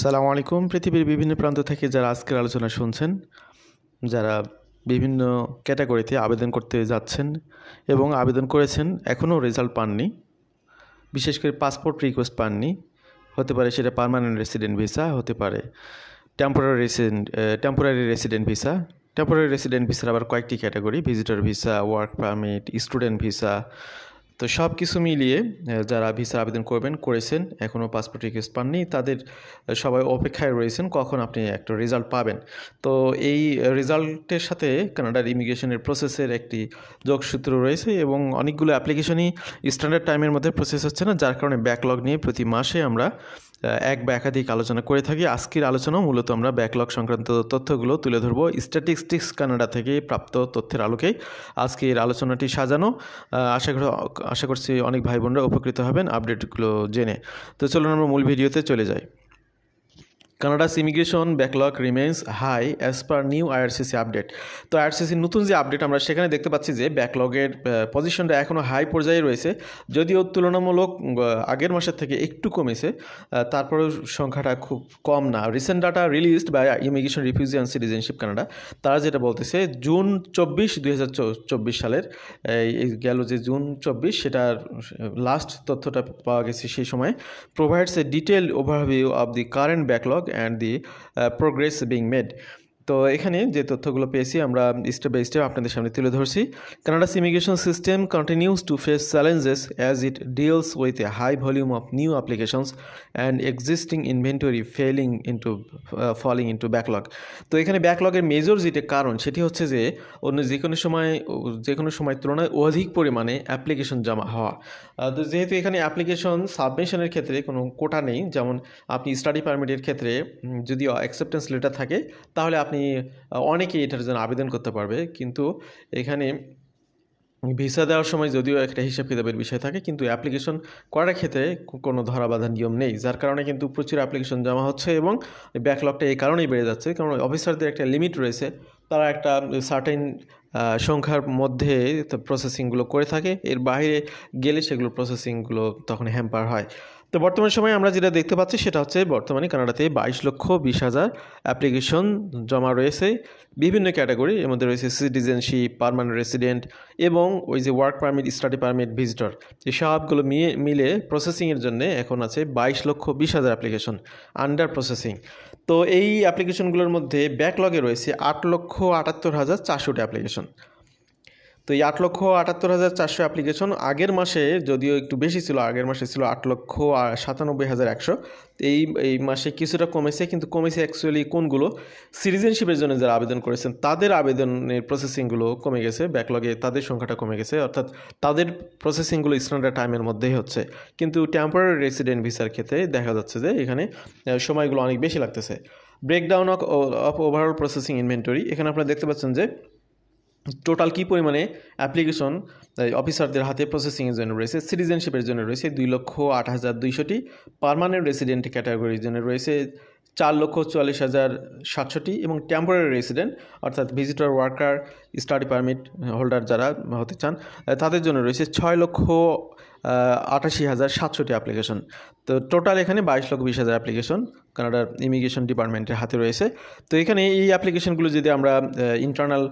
সালামু আলাইকুম। পৃথিবীর বিভিন্ন প্রান্ত থেকে যারা আজকের আলোচনা শুনছেন, যারা বিভিন্ন ক্যাটাগরিতে আবেদন করতে যাচ্ছেন এবং আবেদন করেছেন এখনও রেজাল্ট পাননি, বিশেষ করে পাসপোর্ট রিকোয়েস্ট পাননি, হতে পারে সেটা পার্মানেন্ট রেসিডেন্ট ভিসা, হতে পারে temporary resident visa. Temporary resident ভিসার আবার কয়েকটি category: visitor visa, work permit, student visa. তো সব কিছু মিলিয়ে যারা ভিসার আবেদন করেছেন এখনও পাসপোর্ট রিকোয়েস্ট পাননি, তাদের সবাই অপেক্ষায় রয়েছেন কখন আপনি একটা রেজাল্ট পাবেন। তো এই রেজাল্টের সাথে কানাডার ইমিগ্রেশনের প্রসেসের একটি যোগসূত্র রয়েছে এবং অনেকগুলো অ্যাপ্লিকেশনই স্ট্যান্ডার্ড টাইমের মধ্যে প্রসেস হচ্ছে না, যার কারণে ব্যাকলগ নিয়ে প্রতি মাসে আমরা এক বা একাধিক আলোচনা করে থাকি। আজকের আলোচনাও মূলত আমরা ব্যাকলগ সংক্রান্ত তথ্যগুলো তুলে ধরব স্ট্যাটিস্টিক্স কানাডা থেকে প্রাপ্ত তথ্যের আলোকেই আজকের আলোচনাটি সাজানো। আশা করছি অনেক ভাই বোনরা উপকৃত হবেন আপডেটগুলো জেনে। তো চলুন আমরা মূল ভিডিওতে চলে যাই। Canada's immigration backlog remains high as per new IRCC update. তো আইআরসিসির নতুন যে আপডেট আমরা সেখানে দেখতে পাচ্ছি যে ব্যাকলগের পজিশনটা এখনও হাই পর্যায়ে রয়েছে, যদিও তুলনামূলক আগের মাসের থেকে একটু কমেছে, তারপরেও সংখ্যাটা খুব কম না। Recent data released by immigration refugee and citizenship Canada, তারা যেটা বলতেছে জুন 2024 সালের গেল যে জুন 24 সেটার লাস্ট তথ্যটা পাওয়া গেছে সেই সময় provides a detailed overview of the current backlog and the progress being made. তো এখানে যে তথ্যগুলো পেয়েছি আমরা স্টেপ বাই স্টেপ আপনাদের সামনে তুলে ধরছি। Canada's immigration system continues to face challenges as it deals with a high volume of new applications and existing inventory falling into backlog. তো এখানে ব্যাকলগের মেজর যেটা কারণ সেটি হচ্ছে যে অন্য যে কোনো সময় তুলনায় অধিক পরিমাণে অ্যাপ্লিকেশন জমা হওয়া। তো যেহেতু এখানে অ্যাপ্লিকেশন সাবমিশনের ক্ষেত্রে কোনো কোটা নেই, যেমন আপনি স্টাডি পারমিটের ক্ষেত্রে যদি অ্যাকসেপ্টেন্স লেটার থাকে তাহলে আপনি অনেকেই এটার জন্য আবেদন করতে পারবে, কিন্তু এখানে ভিসা দেওয়ার সময় যদিও একটা হিসাব কিতাবের বিষয় থাকে, কিন্তু অ্যাপ্লিকেশন করার ক্ষেত্রে কোনো ধরাবাঁধা নিয়ম নেই, যার কারণে কিন্তু প্রচুর অ্যাপ্লিকেশন জমা হচ্ছে এবং ব্যাকলগটা এই কারণেই বেড়ে যাচ্ছে। কারণ অফিসারদের একটা লিমিট রয়েছে, তারা একটা সার্টেন সংখ্যার মধ্যে প্রসেসিংগুলো করে থাকে, এর বাইরে গেলে সেগুলো প্রসেসিংগুলো তখন হ্যাম্পার হয়। তো বর্তমান সময়ে আমরা যেটা দেখতে পাচ্ছি সেটা হচ্ছে বর্তমানে কানাডাতে 22,20,000 অ্যাপ্লিকেশন জমা রয়েছে বিভিন্ন ক্যাটাগরি, এর মধ্যে রয়েছে সিটিজেনশিপ, পার্মানেন্ট রেসিডেন্ট এবং ওই যে work permit, study permit, visitor, এই সবগুলো মিলে প্রসেসিংয়ের জন্য এখন আছে 22,20,000 অ্যাপ্লিকেশন আন্ডার প্রসেসিং। তো এই অ্যাপ্লিকেশনগুলোর মধ্যে ব্যাকলগে রয়েছে 8,78,400 অ্যাপ্লিকেশন। তো এই 8,78,400 অ্যাপ্লিকেশন আগের মাসে যদিও একটু বেশি ছিল, আগের মাসে ছিল 8,97,100। এই মাসে কিছুটা কমেছে, কিন্তু কমেছে অ্যাকচুয়ালি কোনগুলো? সিটিজেনশিপের জন্য যারা আবেদন করেছেন তাদের আবেদনের প্রসেসিংগুলো কমে গেছে, ব্যাকলগে তাদের সংখ্যাটা কমে গেছে, অর্থাৎ তাদের প্রসেসিংগুলো স্ট্যান্ডার্ড টাইমের মধ্যেই হচ্ছে। কিন্তু টেম্পোরারি রেসিডেন্ট ভিসার ক্ষেত্রে দেখা যাচ্ছে যে এখানে সময়গুলো অনেক বেশি লাগতেছে। Breakdown of overall processing inventory, এখানে আপনারা দেখতে পাচ্ছেন যে টোটাল কী পরিমাণে অ্যাপ্লিকেশন অফিসারদের হাতে প্রসেসিংয়ের জন্য রয়েছে। সিটিজেনশিপের জন্য রয়েছে 2,08,200টি, পার্মানেন্ট রেসিডেন্ট ক্যাটাগরির জন্য রয়েছে 4,44,700টি এবং টেম্পোরারি রেসিডেন্ট অর্থাৎ visitor, worker, study permit holder যারা হতে চান তাদের জন্য রয়েছে 6,88,700টি অ্যাপ্লিকেশন। তো টোটাল এখানে 22,20,000 অ্যাপ্লিকেশন কানাডার ইমিগ্রেশন ডিপার্টমেন্টের হাতে রয়েছে। তো এখানে এই অ্যাপ্লিকেশনগুলো যদি আমরা ইন্টারনাল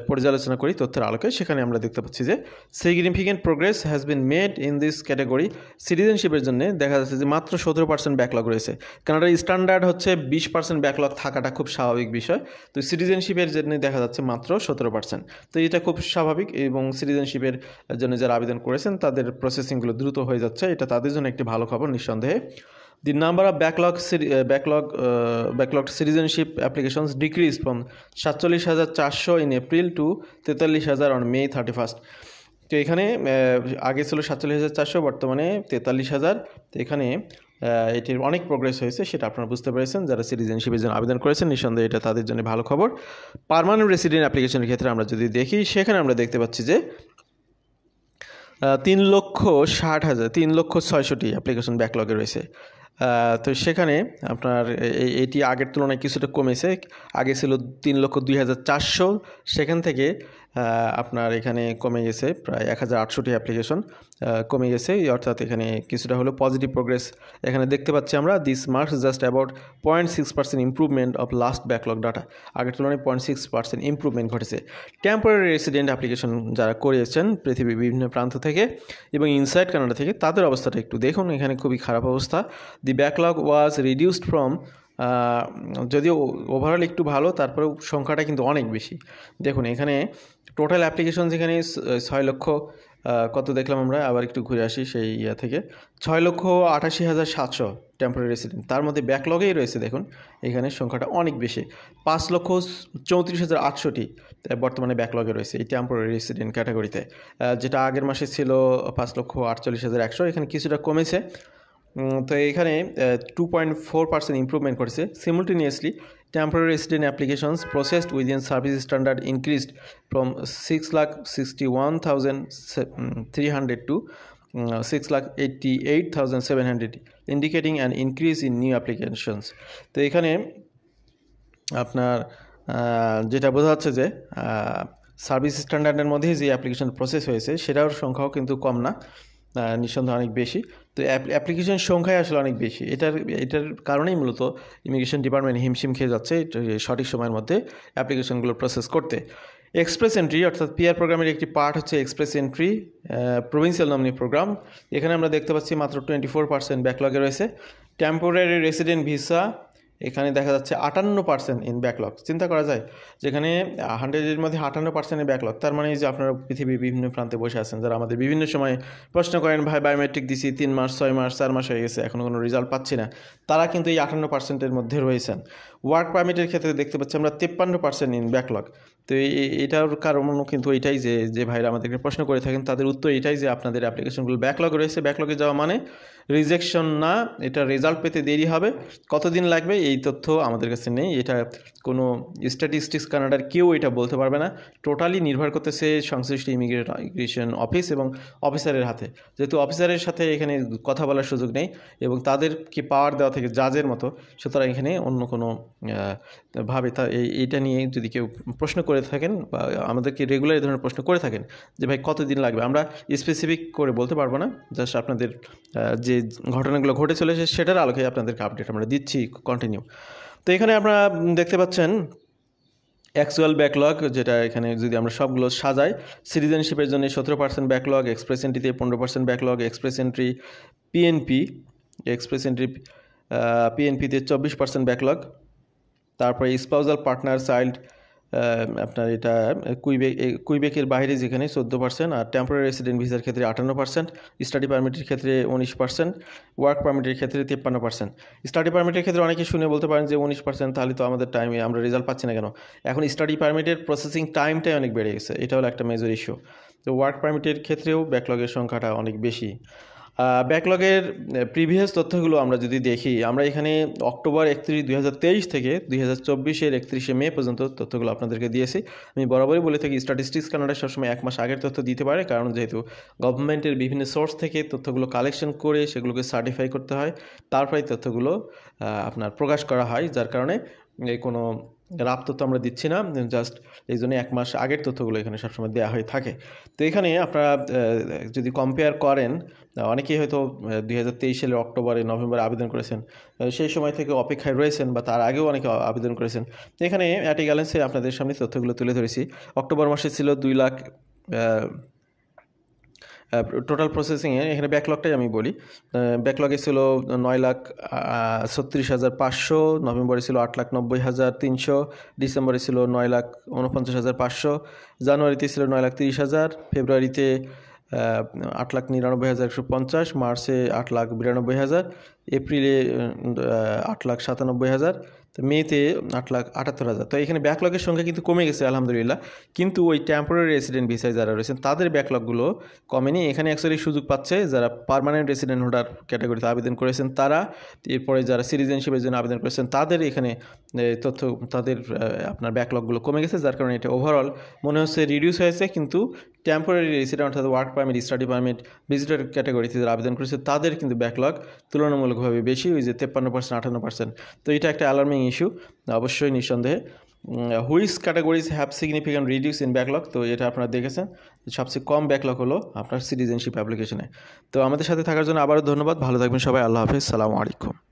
পর্যালোচনা করি তথ্যের আলোকে, সেখানে আমরা দেখতে পাচ্ছি যে significant progress has been made in this category. সিটিজেনশিপের জন্য দেখা যাচ্ছে যে মাত্র 17% ব্যাকলগ রয়েছে। কানাডার স্ট্যান্ডার্ড হচ্ছে 20% ব্যাকলগ থাকাটা খুব স্বাভাবিক বিষয়, তো সিটিজেনশিপের জন্য দেখা যাচ্ছে মাত্র 17%। তো এটা খুব স্বাভাবিক এবং সিটিজেনশিপের জন্য যারা আবেদন করেছেন তাদের প্রসেসিংগুলো দ্রুত হয়ে যাচ্ছে, এটা তাদের জন্য একটি ভালো খবর নিঃসন্দেহে। The number of backlogged citizenship applications decreased from 47,400 in April to 43,000 on May 31st. তো এখানে আগে ছিল 47,400, বর্তমানে 43,000। তো এখানে এটির অনেক প্রোগ্রেস হয়েছে, সেটা আপনারা বুঝতে পেরেছেন। যারা সিটিজেনশিপের জন্য আবেদন করেছেন নিঃসন্দেহে এটা তাদের জন্য ভালো খবর। পার্মানেন্ট রেসিডেন্ট অ্যাপ্লিকেশনের ক্ষেত্রে আমরা যদি দেখি, সেখানে আমরা দেখতে পাচ্ছি যে 3,60,000 অ্যাপ্লিকেশন ব্যাকলগে রয়েছে। তো সেখানে আপনার এটি আগের তুলনায় কিছুটা কমেছে, আগে ছিল 3,02,400, সেখান থেকে আপনার এখানে কমে গেছে প্রায় 1068টি অ্যাপ্লিকেশন কমে গেছে, অর্থাৎ এখানে কিছুটা হলো পজিটিভ প্রোগ্রেস এখানে দেখতে পাচ্ছি আমরা। This marks just about 0.6% improvement of last backlog data. আগের তুলনায় 0.6% ইম্প্রুভমেন্ট ঘটেছে। টেম্পোরারি রেসিডেন্ট অ্যাপ্লিকেশন যারা করিয়েছেন পৃথিবীর বিভিন্ন প্রান্ত থেকে এবং ইনসাইড কানাডা থেকে, তাদের অবস্থাটা একটু দেখুন। এখানে খুবই খারাপ অবস্থা। দি ব্যাকলগ ওয়াজ রিডিউসড ফ্রম, যদিও ওভারঅল একটু ভালো, তারপরেও সংখ্যাটা কিন্তু অনেক বেশি। দেখুন এখানে টোটাল অ্যাপ্লিকেশন এখানে 6 লক্ষ কত দেখলাম আমরা, আবার একটু ঘুরে আসি সেই থেকে 6,88,700 টেম্পোরারি রেসিডেন্ট, তার মধ্যে ব্যাকলগেই রয়েছে। দেখুন এখানে সংখ্যাটা অনেক বেশি, 5,34,800টি বর্তমানে ব্যাকলগে রয়েছে এই টেম্পোরারি রেসিডেন্ট ক্যাটাগরিতে, যেটা আগের মাসে ছিল 5,48,100, এখানে কিছুটা কমেছে। তো এখানে 2.4% ইম্প্রুভমেন্ট করেছে। সিমultaneously temporary resident applications processed within service standard increased from 6,61,300 to 6,88,700, indicating an increase in new applications. তো এখানে আপনার যেটা বোঝা যাচ্ছে যে সার্ভিস স্ট্যান্ডার্ডের মধ্যে যে অ্যাপ্লিকেশন প্রসেস হয়েছে সেটার সংখ্যাও কিন্তু কম না, নিঃসন্দেহে অনেক বেশি। তো অ্যাপ্লিকেশন সংখ্যায় আসলে অনেক বেশি, এটার কারণেই মূলত ইমিগ্রেশন ডিপার্টমেন্ট হিমশিম খেয়ে যাচ্ছে সঠিক সময়ের মধ্যে অ্যাপ্লিকেশনগুলো প্রসেস করতে। এক্সপ্রেস এন্ট্রি অর্থাৎ পিআর প্রোগ্রামের একটি পার্ট হচ্ছে express entry provincial nominee program. এখানে আমরা দেখতে পাচ্ছি মাত্র 24% ব্যাকলগে রয়েছে। টেম্পোরারি রেসিডেন্ট ভিসা এখানে দেখা যাচ্ছে 58% ইন ব্যাকলগ। চিন্তা করা যায় যেখানে 100-এর মধ্যে 58% ব্যাকলগ, তার মানে যে আপনারা পৃথিবীর বিভিন্ন প্রান্তে বসে আছেন, যারা আমাদের বিভিন্ন সময় প্রশ্ন করেন ভাই বায়োমেট্রিক দিছি 3 মাস 6 মাস 4 মাস হয়ে গেছে এখনও কোনো রেজাল্ট পাচ্ছি না, তারা কিন্তু এই 58%-এর মধ্যে রয়েছেন। ওয়ার্ক পারমিটের ক্ষেত্রে দেখতে পাচ্ছি আমরা 53% ইন ব্যাকলগ। তো এটার কারণ কিন্তু এটাই যে ভাইরা আমাদেরকে প্রশ্ন করে থাকেন, তাদের উত্তর এটাই যে আপনাদের অ্যাপ্লিকেশনগুলো ব্যাকলগ রয়েছে। ব্যাকলগে যাওয়া মানে রিজেকশন না, এটা রেজাল্ট পেতে দেরি হবে। কতদিন লাগবে এই তথ্য আমাদের কাছে নেই, এটা কোনো স্ট্যাটিস্টিক্স কানাডার কেউ এটা বলতে পারবে না। টোটালি নির্ভর করতেছে সংশ্লিষ্ট ইমিগ্রেশন অফিস এবং অফিসারের হাতে। যেহেতু অফিসারের সাথে এখানে কথা বলার সুযোগ নেই এবং তাদেরকে পাওয়ার দেওয়া থেকে জাজের মতো, সুতরাং এখানে অন্য কোনো ভাবে এইটা নিয়ে যদি কেউ প্রশ্ন করে থাকেন বা আমাদেরকে রেগুলার এই ধরনের প্রশ্ন করে থাকেন যে ভাই কতদিন লাগবে, আমরা স্পেসিফিক করে বলতে পারবো না। জাস্ট আপনাদের যে ঘটনাগুলো ঘটে চলেছে সেটার আলোকে আপনাদেরকে আপডেট আমরা দিচ্ছি কন্টিনিউ। তো এখানে আপনারা দেখতে পাচ্ছেন অ্যাকচুয়াল ব্যাকলগ, যেটা এখানে যদি আমরা সবগুলো সাজাই, সিটিজেনশিপের জন্য 17% ব্যাকলগ, এক্সপ্রেস এন্ট্রিতে 15% ব্যাকলগ, এক্সপ্রেস এন্ট্রি পিএনপিতে 24% ব্যাকলগ, তারপরে স্পাউজাল পার্টনার চাইল্ড আপনার এটা কুইবেকের বাইরে যেখানে 14%, আর টেম্পোরারি রেসিডেন্ট ভিসার ক্ষেত্রে 58%, স্টাডি পারমিটের ক্ষেত্রে 19%, ওয়ার্ক পারমিটের ক্ষেত্রে 53%। স্টাডি পারমিটের ক্ষেত্রে অনেকে শুনে বলতে পারেন যে 19%, তাহলে তো আমাদের টাইমে আমরা রেজাল্ট পাচ্ছি না কেন? এখন স্টাডি পারমিটের প্রসেসিং টাইমটাই অনেক বেড়ে গেছে, এটা হলো একটা মেজর ইস্যু। তো ওয়ার্ক পারমিটের ক্ষেত্রেও ব্যাকলগের সংখ্যাটা অনেক বেশি। ব্যাকলগের প্রিভিয়াস তথ্যগুলো আমরা যদি দেখি, আমরা এখানে অক্টোবর 31, 2023 থেকে 2024-এর 31শে মে পর্যন্ত তথ্যগুলো আপনাদেরকে দিয়েছি। আমি বরাবরই বলে থাকি স্ট্যাটিস্টিক্স কানাডা সবসময় 1 মাস আগের তথ্য দিতে পারে, কারণ যেহেতু গভর্নমেন্টের বিভিন্ন সোর্স থেকে তথ্যগুলো কালেকশন করে সেগুলোকে সার্টিফাই করতে হয়, তারপরে তথ্যগুলো আপনার প্রকাশ করা হয়, যার কারণে কোনো রাপ তথ্য আমরা দিচ্ছি না, জাস্ট এই জন্য 1 মাস আগের তথ্যগুলো এখানে সবসময় দেওয়া হয়ে থাকে। তো এখানে আপনারা যদি কম্পেয়ার করেন, অনেকেই হয়তো 2023 সালের অক্টোবরে নভেম্বরে আবেদন করেছেন, সেই সময় থেকে অপেক্ষায় রয়েছেন বা তার আগেও অনেকে আবেদন করেছেন। এখানে অ্যাট এ গ্যালেন্সে আপনাদের সামনে তথ্যগুলো তুলে ধরেছি। অক্টোবর মাসে ছিল 2 লাখ টোটাল প্রসেসিংয়ে, এখানে ব্যাকলগটাই আমি বলি। ব্যাকলগে ছিল 9,36,500, নভেম্বরে ছিল 8,90,300, ডিসেম্বরে ছিল 9,49,500, জানুয়ারিতে ছিল 9,30,000, ফেব্রুয়ারিতে 8,99,150, মার্চে 8,92,000, এপ্রিলে 8,97,000, তো মেতে 8,78,000। তো এখানে ব্যাকলগের সংখ্যা কিন্তু কমে গেছে আলহামদুলিল্লাহ, কিন্তু ওই টেম্পোরারি রেসিডেন্ট ভিসায় যারা রয়েছেন তাদের ব্যাকলগগুলো কমেনি। এখানে অ্যাকচুয়ালি সুযোগ পাচ্ছে যারা পার্মানেন্ট রেসিডেন্ট হোল্ডার ক্যাটাগরিতে আবেদন করেছেন তারা, এরপরে যারা সিটিজেনশিপের জন্য আবেদন করেছেন তাদের এখানে তাদের আপনার ব্যাকলগগুলো কমে গেছে, যার কারণে এটা ওভারঅল মনে হচ্ছে রিডিউস হয়েছে। কিন্তু টেম্পোরারি রেসিডেন্ট অর্থাৎ work permit, study permit, visitor ক্যাটাগরিতে যারা আবেদন করেছে তাদের কিন্তু ব্যাকলগ তুলনামূলকভাবে বেশি, ওই যে 53%, 58%। তো এটা একটা অ্যালার্মিং ইস্যু অবশ্যই, নিঃসন্দেহে। Which categories have significant reduce in backlog, তো এটা আপনারা দেখেছেন সবচেয়ে কম ব্যাকলগ হলো আপনার সিটিজেনশিপ অ্যাপ্লিকেশনে। তো আমাদের সাথে থাকার জন্য আবারও ধন্যবাদ, ভালো থাকবেন সবাই, আল্লাহ হাফেজ, সালামু আলাইকুম।